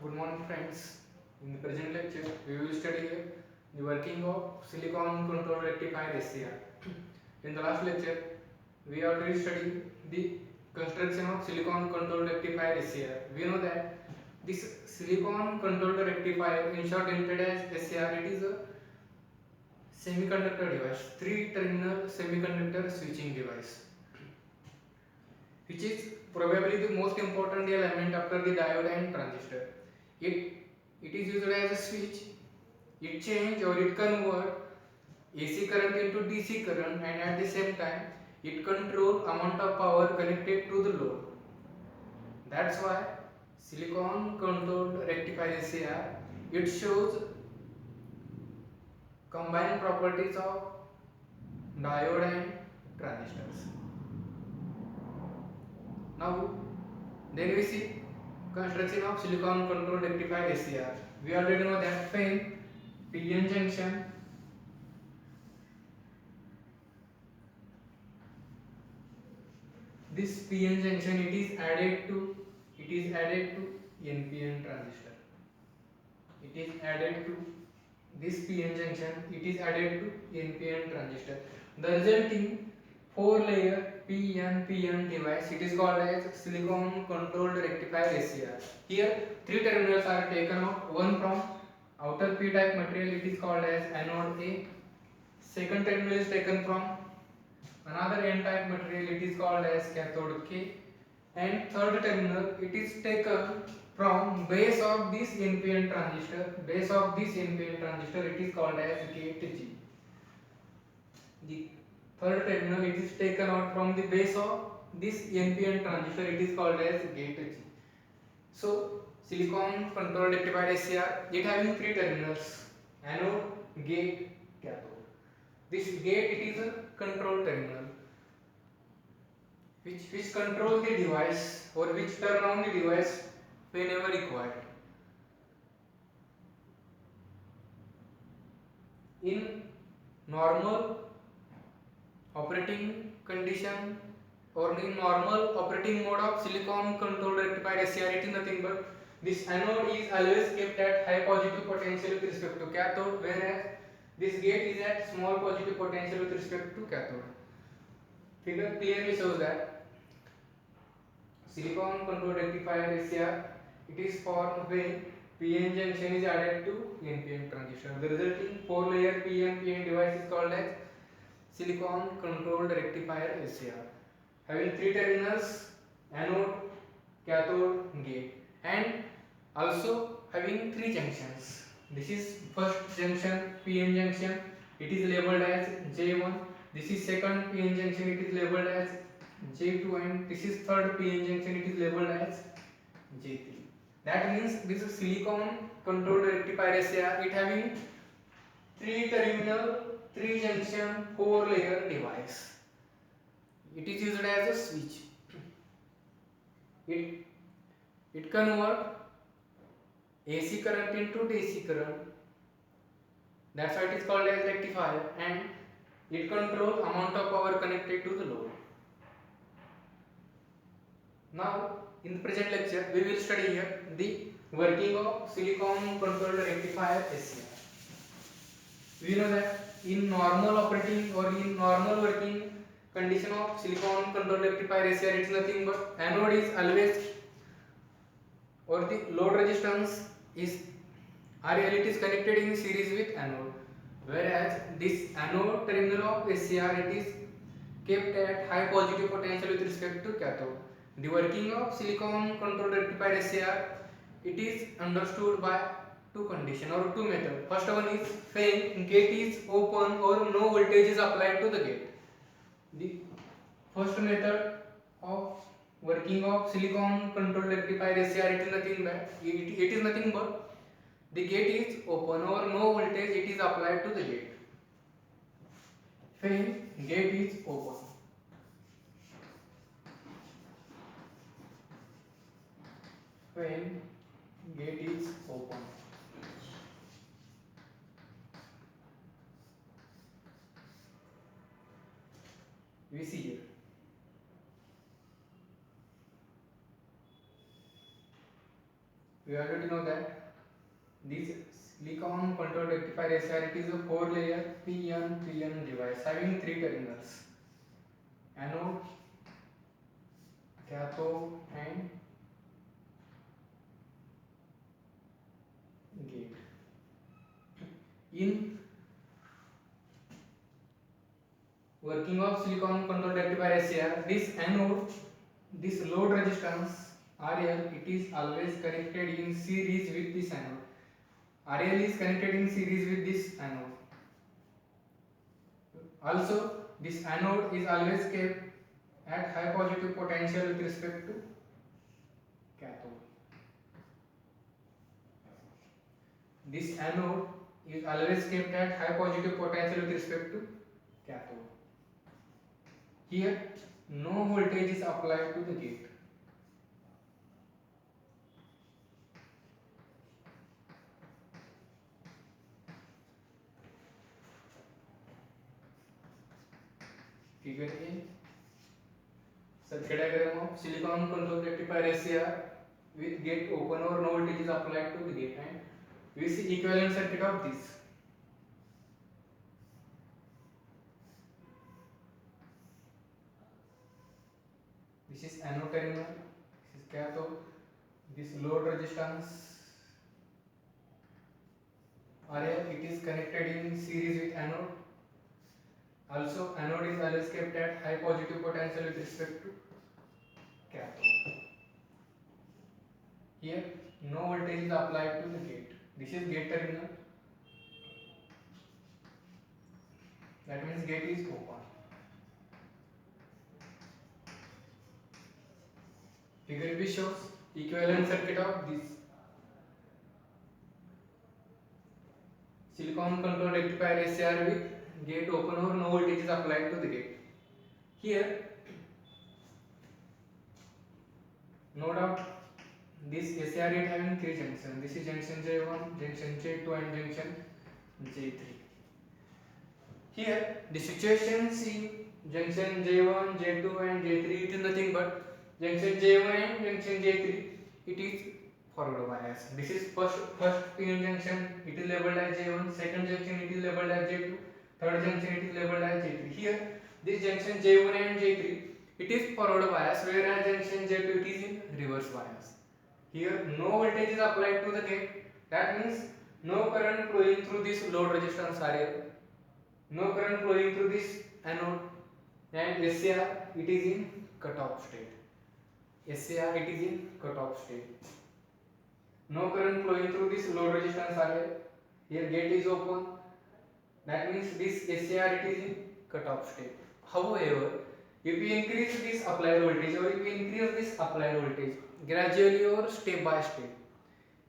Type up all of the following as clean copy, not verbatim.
Good morning, friends. In the present lecture, we will study the working of silicon control rectifier SCR. In the last lecture, we already studied the construction of silicon control rectifier SCR. We know that this silicon control rectifier, in short entered as SCR, it is a semiconductor device, three-terminal semiconductor switching device, which is probably the most important element after the diode and transistor. It it is used as a switch. It change or it convert AC current into DC current, and at the same time it control amount of power connected to the load. That's why silicon controlled rectifier SCR, it shows combined properties of diode and transistors. Now then we see construction of silicon controlled rectifier SCR. We already know that PN junction, this PN junction, it is added to NPN transistor. It is added to this PN junction, it is added to NPN transistor. The resulting four layer PNPN device, it is called as silicon controlled rectifier SCR. Here three terminals are taken out, one from outer P type material, it is called as anode A. Second terminal is taken from another N type material, it is called as cathode K. And third terminal, it is taken from base of this NPN transistor. Base of this NPN transistor, it is called as gate G. The third terminal, it is taken out from the base of this NPN transistor, it is called as gate G. So silicon controlled rectifier SCR, it having three terminals: anode, gate, cathode. This gate, it is a control terminal which control the device or which turn on the device whenever required. In normal operating condition or in normal operating mode of silicon controlled rectifier SCR, it is nothing but this anode is always kept at high positive potential with respect to cathode, whereas this gate is at small positive potential with respect to cathode. Figure clearly shows that silicon controlled rectifier SCR, it is formed when PN junction is added to NPN transistor. The resulting four layer PNPN device is called as silicon controlled rectifier SCR, having three terminals: anode, cathode, gate, and also having three junctions. This is first junction, PN junction, it is labeled as J1. This is second PN junction, it is labeled as J2, and this is third PN junction, it is labeled as J3. That means this is silicon controlled rectifier SCR, it having three terminal, three junction, four layer device. It is used as a switch. It convert AC current into DC current. That's why it is called as rectifier, and it controls amount of power connected to the load. Now in the present lecture, we will study here the working of silicon controlled rectifier SCR. We know that in normal operating or in normal working condition of silicon controlled rectifier SCR, it is nothing but anode is always, or the load resistance is RL, it is connected in series with anode, whereas this anode terminal of SCR, it is kept at high positive potential with respect to cathode. The working of silicon controlled rectifier SCR, it is understood by two conditions or two methods. First one is when gate is open or no voltage is applied to the gate. The first method of working of silicon controlled rectifier SCR, it is nothing but the gate is open or no voltage it is applied to the gate. When gate is open, when gate is open, we see here We already know that this silicon control rectifier SR, it is a 4-layer PN device having 3 terminals: anode, cathode and gate. In working of silicon control rectifier SR, this anode, this load resistance RL, it is always connected in series with this anode. RL is connected in series with this anode. Also, this anode is always kept at high positive potential with respect to cathode. This anode is always kept at high positive potential with respect to cathode. Here, no voltage is applied to the gate. Figure A, circuit diagram of silicon control rectifier SCR with gate open or no voltage is applied to the gate, and we see equivalent circuit of this. This is anode terminal, this is cathode, this load resistance RL, it is connected in series with anode. Also, anode is always kept at high positive potential with respect to cathode. Here, no voltage is applied to the gate. This is gate terminal. That means gate is open. Figure B shows equivalent circuit of this silicon control rectifier SCR with gate open or no voltage is applied to the gate. Here, no doubt, this SCR is having 3 junctions. This is junction J1, junction J2 and junction J3. Here, the situations in junction J1, J2 and J3, it is nothing but junction J1 and junction J3, it is forward bias. This is first PN junction, it is labeled as J1, second junction it is labeled as J2, third junction it is labeled as J3. Here, this junction J1 and J3, it is forward bias, whereas junction J2 it is in reverse bias. Here, no voltage is applied to the gate. That means no current flowing through this load resistance RL, no current flowing through this anode, and SCR it is in cutoff state. SCR it is in cutoff state. No current flowing through this load resistance RL. Here gate is open. That means this SCR it is in cutoff state. However, if we increase this applied voltage or if we increase this applied voltage gradually or step by step,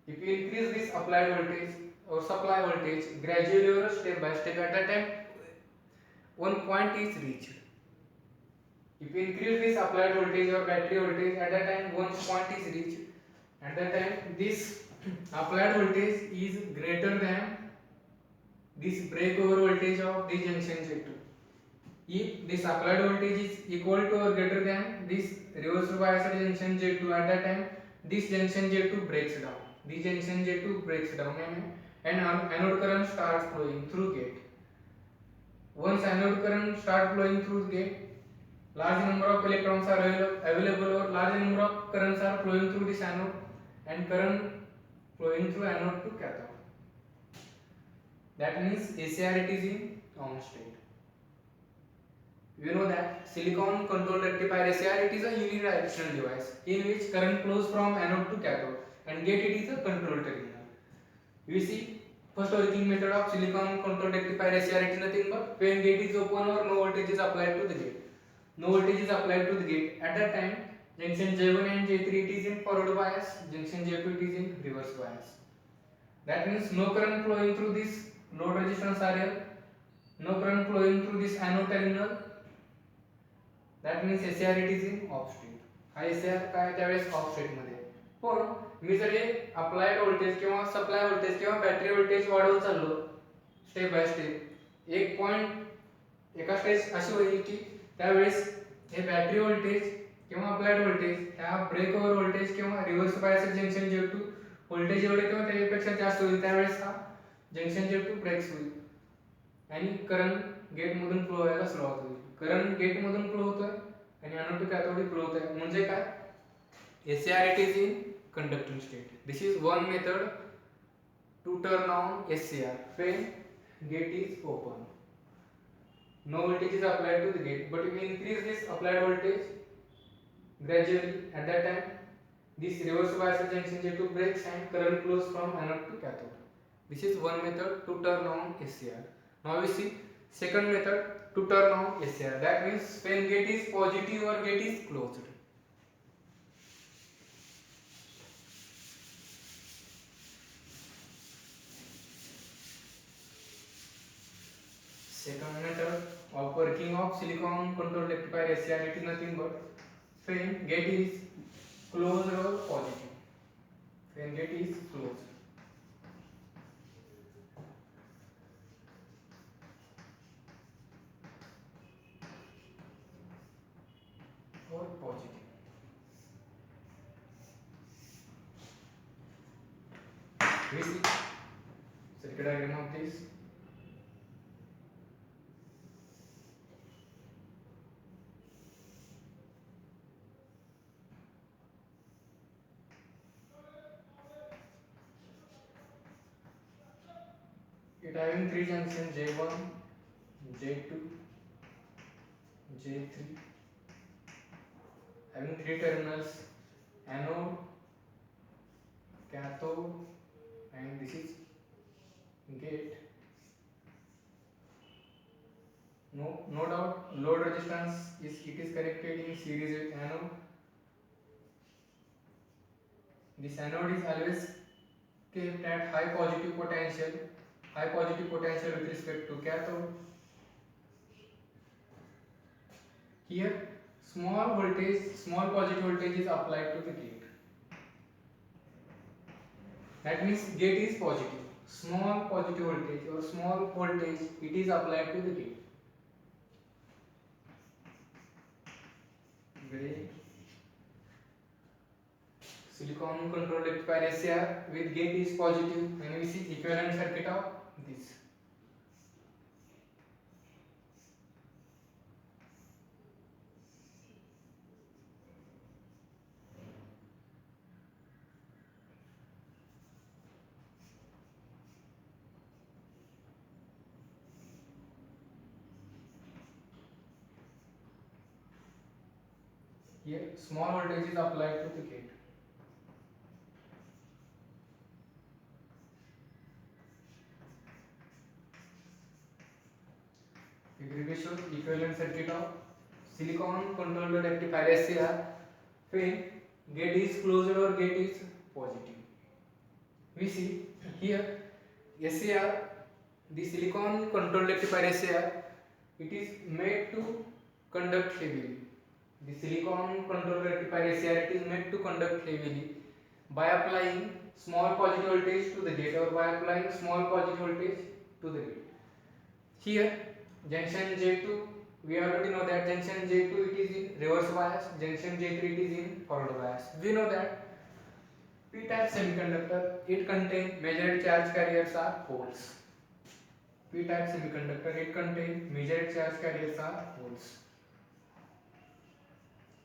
if we increase this applied voltage or supply voltage gradually or step by step, at that time one point is reached. If we increase this applied voltage or battery voltage, at that time one point is reached. At that time this applied voltage is greater than this breakover voltage of this junction J2. If this applied voltage is equal to or greater than this reverse biased junction J2, at that time this junction J2 breaks down. This junction J2 breaks down and anode current starts flowing through gate. Once anode current starts flowing through gate, large number of electrons are available or large number of currents are flowing through this anode and current flowing through anode to cathode. That means SCR it is in on state. You know that silicon control rectifier SCR it is a unidirectional device in which current flows from anode to cathode, and gate it is a control terminal. We see first working method of silicon control rectifier SCR it is nothing but when gate is open or no voltage is applied to the gate. No voltage is applied to the gate. At that time, junction J1 and J3 it is in forward bias, junction J2 it is in reverse bias. That means no current flowing through this load resistance RL, no current flowing through this anode terminal. That means SCR it is in off state. हा SCR काय त्यावेळेस of state मध्ये. पण मी जर हे applied voltage किंवा supply voltage किंवा battery voltage वाढवत चाललो स्टेप बाय स्टेप, एक पॉइंट एका स्टेज अशी होईल की त्यावेळेस हे बॅटरी व्होल्टेज किंवा अप्लाइड व्होल्टेज ह्या ब्रेक ओव्हर व्होल्टेज किंवा reverse bias junction J2 voltage एवढे किंवा त्याच्यापेक्षा जास्त होईल त्यावेळेस हा जंक्शन J2 ब्रेक्स होईल आणि करंट गेटमधून फ्लो व्हायला सुरुवात होईल. करंट गेटमधून फ्लो होतोय आणि एनोड टू कॅथोड फ्लो होतोय म्हणजे काय SCR it is in conducting state. This is one method to turn on SCR when gate is open. No voltage is applied to the gate, but we increase this applied voltage gradually. At that time, this reverse bias junction J2 breaks and current flows from anode to cathode. This is one method to turn on SCR. Now we see second method to turn on SCR. That means when gate is positive or gate is closed. Second method of working of silicon control rectifier SCR, it is nothing but when gate is closed or positive. When gate is closed or positive. We see circuit diagram of this. It having three junctions J1, J2, J3, having three terminals anode, cathode, and this is gate. No doubt load resistance is connected in series with anode. This anode is always kept at high positive potential with respect to cathode. Here small positive voltage is applied to the gate. That means gate is positive. Small positive voltage or small voltage it is applied to the gate. Gray silicon control rectifier SCR with gate is positive and we see equivalent circuit of this. Here small voltage is applied to the gate. Figure shows equivalent circuit of silicon controlled rectifier SCR when gate is closed or gate is positive. We see here SCR, the silicon controlled rectifier SCR, it is made to conduct heavily. The silicon controlled rectifier SCR it is made to conduct heavily by applying small positive voltage to the gate or by applying small positive voltage to the gate. Here junction J2, we already know that junction J2 it is in reverse bias, junction J3 it is in forward bias. We know that p-type semiconductor it contains major charge carriers are holes. P-type semiconductor it contains major charge carriers are holes.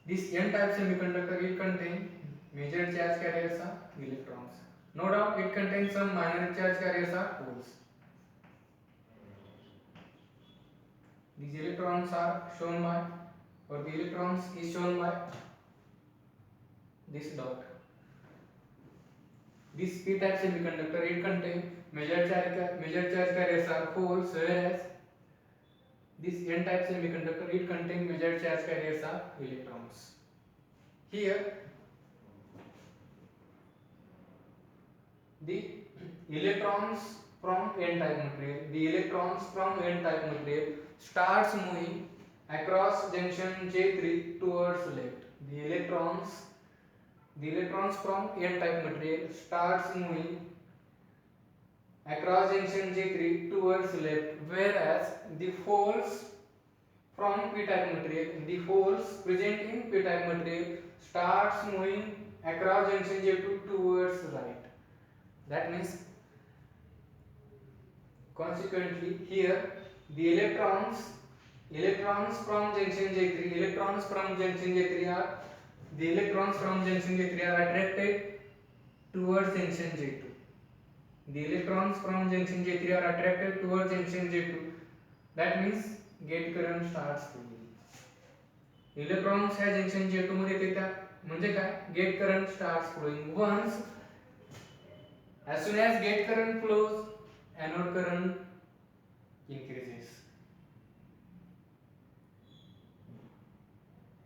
This n-type semiconductor it contains major charge carriers are electrons. No doubt it contains some minor charge carriers are holes. These electrons are shown by, or the electrons is shown by this dot. This p-type semiconductor it contains major charge carriers are holes, whereas this n-type semiconductor it contains major charge carriers are electrons. Here the electrons from n-type material starts moving across junction J3 towards left. The electrons from n-type material starts moving across junction J3 towards left, whereas the holes from p-type material, the holes present in p-type material starts moving across junction J2 towards right. That means consequently here the electrons from junction J3 electrons from junction J3 are the electrons from junction J3 are attracted towards junction J2. The electrons from junction J3 are attracted towards junction J2. That means gate current starts flowing. Electrons ह्या junction J2 मध्ये येतात म्हणजे काय gate current starts flowing. Once as soon as gate current flows, anode current increases.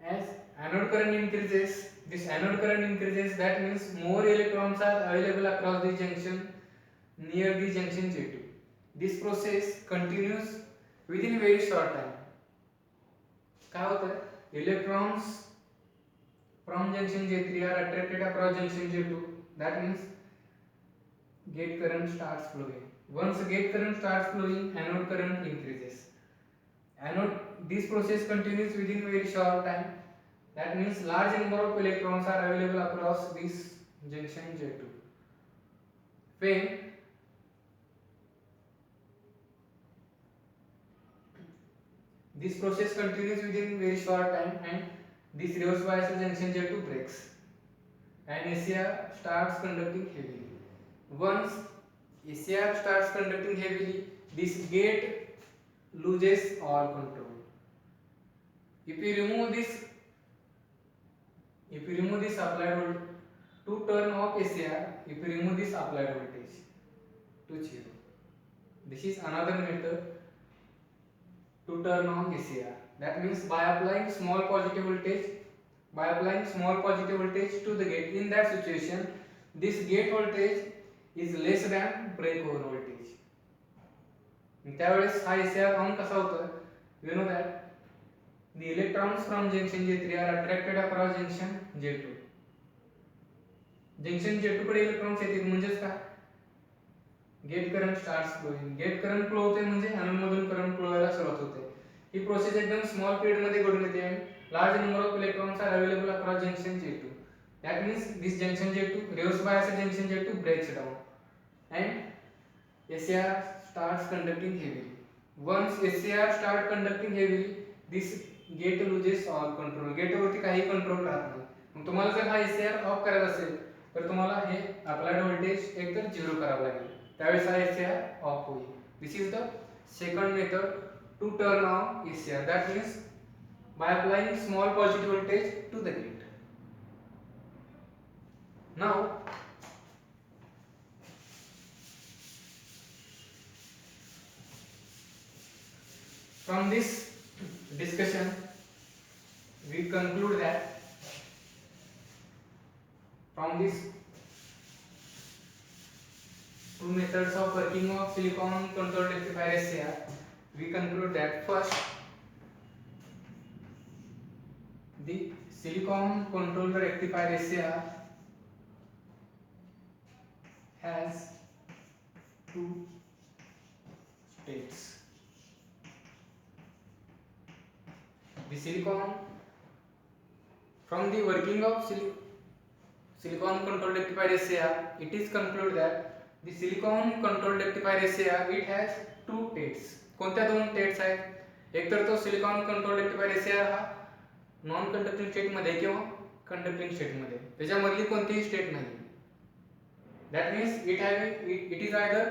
As anode current increases, this anode current increases, that means more electrons are available across the junction near the junction J2. This process continues within very short time. काय होतं electrons from junction J3 are attracted across junction J2. That means gate current starts flowing. Once gate current starts flowing, anode current increases. This process continues within very short time. That means large number of electrons are available across this junction J2. When this process continues within very short time and this reverse bias junction J2 breaks and ACR starts conducting heavily. Once ACR starts conducting heavily, this gate loses all control. If you remove this applied voltage to turn off ACR, if you remove this applied voltage to 0, this is another method to turn on ACR. That means by applying small positive voltage to the gate. In that situation, this gate voltage is less than breakover voltage. त्यावेळेस हा ACR on कसा होतो? You know that the electrons from junction J3 are attracted across junction J2. junction J2 कडे electrons येतील म्हणजेच काय gate current starts flowing. Gate current flow होते म्हणजे एनोड मधून करंट फ्लो व्हायला सुरुवात होते. ही प्रोसेस एकदम स्मॉल पिरियड मध्ये घडून येते आणि large number of electrons are available across junction J2. That means this junction J2 reverse bias junction J2 breaks down and ACR starts conducting heavily. Once ACR start conducting heavily, this gate loses all control. Gate वरती काही control राहत नाही. मग तुम्हाला जर हा ACR of करायचा असेल तर तुम्हाला हे अप्लाइड व्होल्टेज एकतर 0 करावं लागेल. त्यावेळेस हा ACR ऑफ होईल. This is the second method to turn on ACR. That means by applying small positive voltage to the gate. Now from this discussion we conclude that from these two methods of working of silicon controlled rectifier ACR, we conclude that first the silicon controlled rectifier ACR has two states. The silicon, from the working of silicon controlled rectifier ACR, it is concluded that the silicon controlled rectifier ACR it has two states. कोणत्या दोन states आहेत? एक तर तो silicon controlled rectifier ACR हा non conducting state मध्ये किंवा conducting state मध्ये, त्याच्यामधली कोणतीही स्टेट नाही. That means it is either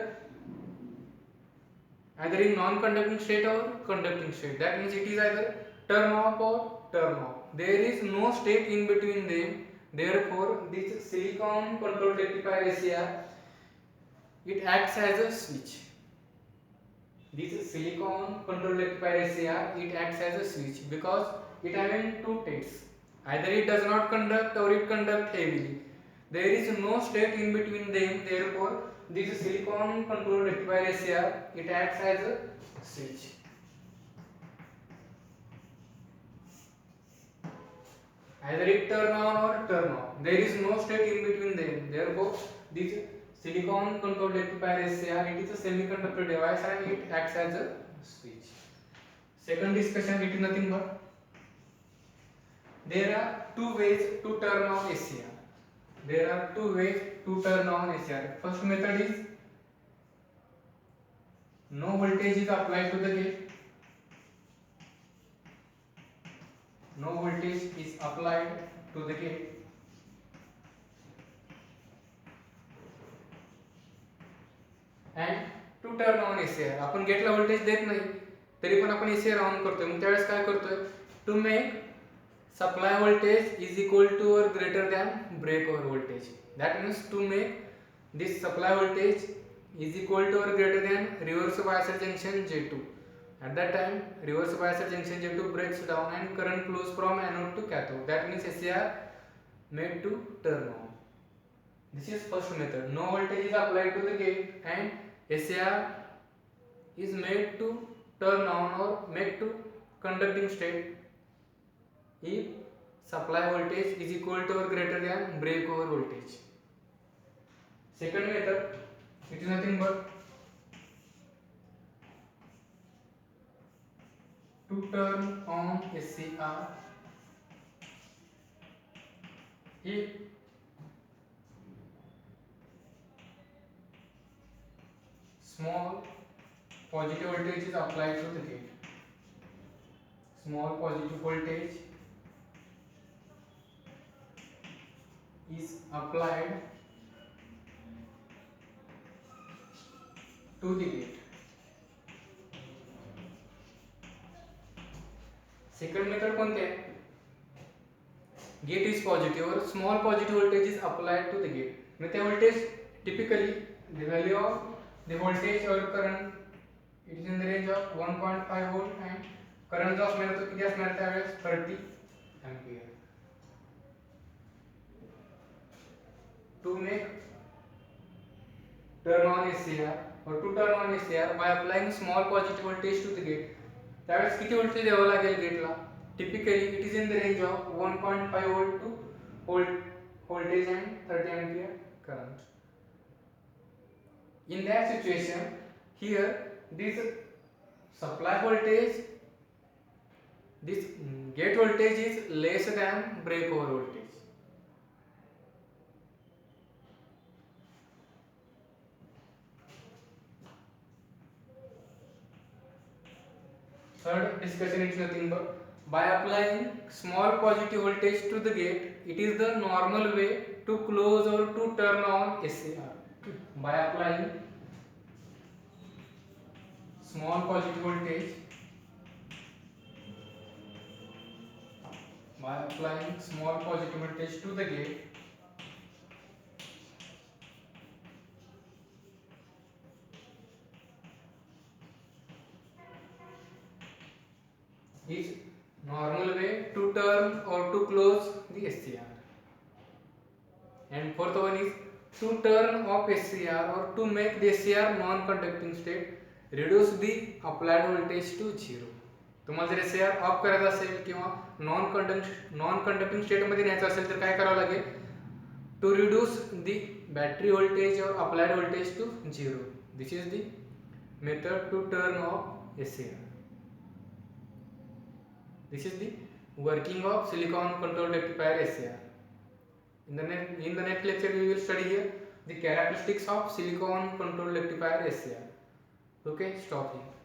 in non conducting state or conducting state. That means it is either turn off or turn off. There is no state in between them. Therefore this silicon controlled rectifier ACR it acts as a switch. This silicon controlled rectifier ACR it acts as a switch because it having two states. Either it does not conduct or it conduct heavily. There is no state in between them. Therefore this silicon controlled rectifier ACR it acts as a switch. Either it turn on or turn off. There is no state in between them. Therefore this silicon controlled rectifier ACR it is a semiconductor device and it acts as a switch. Second discussion, it is nothing but there are two ways to turn on ACR. there are two ways to turn on SCR. First method is no voltage is applied to the gate. No voltage is applied to the gate. And to turn on SCR, आपण गेटला voltage देत नाही तरी पण आपण SCR on करतोय. मग त्यावेळेस काय करतोय? To make supply voltage is equal to or greater than break over voltage. That means to make this supply voltage is equal to or greater than reverse bias junction J2. At that time, reverse bias junction J2 breaks down and current flows from anode to cathode. That means SCR made to turn on. This is first method. No voltage is applied to the gate and SCR is made to turn on or made to conducting state if supply voltage is equal to or greater than breakover voltage. Second method, it is nothing but to turn on SCR if small positive voltage is applied to the gate. Small positive voltage is applied to the gate. Second method कोणते आहे? Gate is positive or small positive voltage is applied to the gate. मग ते voltage typically the value of the voltage or current it is in the range of 1.5 volt and current जो असणार तो किती असणार त्यावेळेस 30 ampere. To make turn on SCR or to turn on SCR by applying small positive voltage to the gate. त्यावेळेस किती voltage द्यावं लागेल गेटला? Typically it is in the range of 1.5 volt to voltage and 30 ampere current. In that situation, here this supply voltage, this gate voltage is less than breakover voltage. Third discussion is nothing but by applying small positive voltage to the gate, it is the normal way to close or to turn on SCR. By applying small positive voltage, to the gate, is normal way to turn or to close the SCR. And fourth one is to turn off SCR or to make the SCR non-conducting state, reduce the applied voltage to 0. तुम्हाला जर SCR of करायचा असेल किंवा non conducting state मध्ये न्यायचं असेल तर काय करावं लागेल? To reduce the battery voltage or applied voltage to 0. This is the method to turn off SCR. This is the working of silicon control rectifier SCR. In the next lecture we will study here the characteristics of silicon control rectifier SCR. Okay, stop here.